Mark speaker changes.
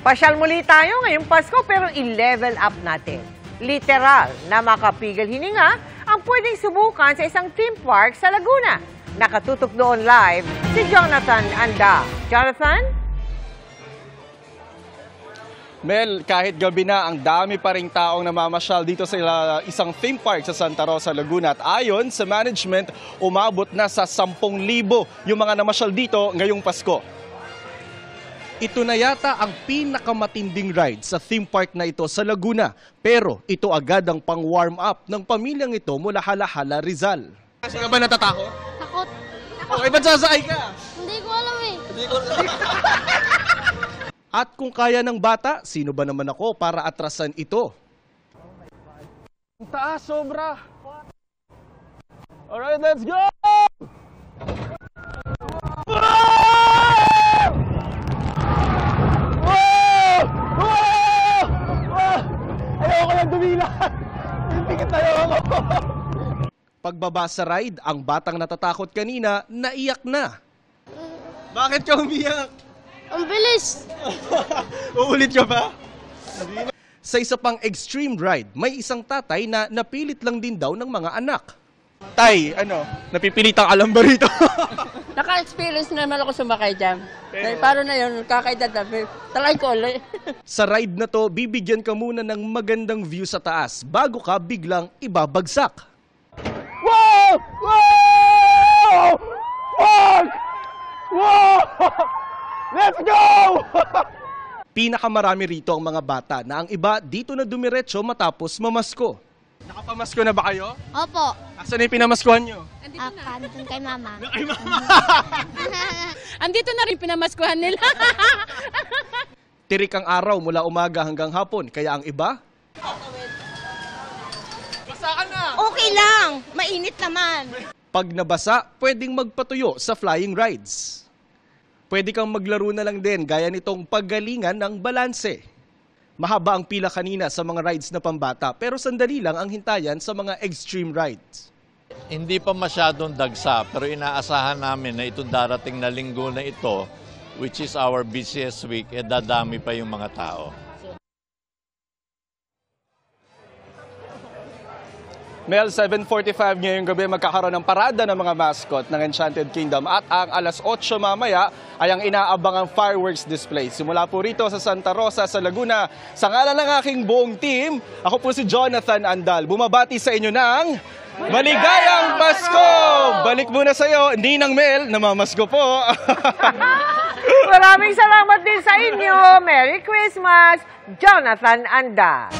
Speaker 1: Pasyal muli tayo ngayong Pasko pero i-level up natin. Literal na makapigil hininga ang pwedeng subukan sa isang theme park sa Laguna. Nakatutok doon live si Jonathan Anda. Jonathan?
Speaker 2: Mel, kahit gabi na, ang dami pa ring taong namamasyal dito sa isang theme park sa Santa Rosa, Laguna. At ayon sa management, umabot na sa 10,000 yung mga namasyal dito ngayong Pasko. Ito na yata ang pinakamatinding ride sa theme park na ito sa Laguna. Pero ito agad ang pang-warm up ng pamilyang ito mula Halahala, Rizal. Kasi ka ba natatakot?
Speaker 3: Takot.
Speaker 2: Okay, ba't sasakay ka?
Speaker 3: Hindi ko alam eh.
Speaker 2: At kung kaya ng bata, sino ba naman ako para atrasan ito? Ang taas, sobra! Alright, let's go! Ayoko lang dumilan! Tikit na ako! Pagbaba sa ride, ang batang natatakot kanina, naiyak na. Bakit ka umiyak?
Speaker 3: Ang bilis.
Speaker 2: Uulit ka ba? Sa isa pang extreme ride, may isang tatay na napilit lang din daw ng mga anak. Tay, napipilitang alam ba rito?
Speaker 4: Naka-experience naman ako sumakay dyan. Paano na yun, kakaedad na. Talay ko ulit.
Speaker 2: Sa ride na to, bibigyan ka muna ng magandang view sa taas bago ka biglang ibabagsak. Wow! Wow! Fuck! Wow! Let's go! Pinakamarami rito ang mga bata na ang iba dito na dumiretso matapos mamasko. Nakapamasko na ba kayo?
Speaker 3: Opo.
Speaker 2: Asan na yung pinamaskuhan nyo?
Speaker 3: Nandun kay mama.
Speaker 2: Ay, mama!
Speaker 4: Andito na rin pinamaskuhan nila.
Speaker 2: Tirik ang araw mula umaga hanggang hapon, kaya ang iba? Basa ka na!
Speaker 5: Okay lang, mainit naman.
Speaker 2: Pag nabasa, pwedeng magpatuyo sa flying rides. Pwede kang maglaro na lang din gaya nitong paggalingan ng balanse. Mahaba ang pila kanina sa mga rides na pambata pero sandali lang ang hintayan sa mga extreme rides.
Speaker 6: Hindi pa masyadong dagsa pero inaasahan namin na itong darating na linggo na ito, which is our busiest week, dadami pa yung mga tao.
Speaker 2: Mel, 7:45 ngayong gabi magkakaroon ng parada ng mga mascot ng Enchanted Kingdom at ang alas 8 mamaya ay ang inaabangang fireworks display. Simula po rito sa Santa Rosa sa Laguna. Sa ngalan ng aking buong team, ako po si Jonathan Andal. Bumabati sa inyo ng Maligayang Pasko! Balik muna sa iyo, Ninang Mel, namamasko po.
Speaker 1: Maraming salamat din sa inyo. Merry Christmas, Jonathan Anda.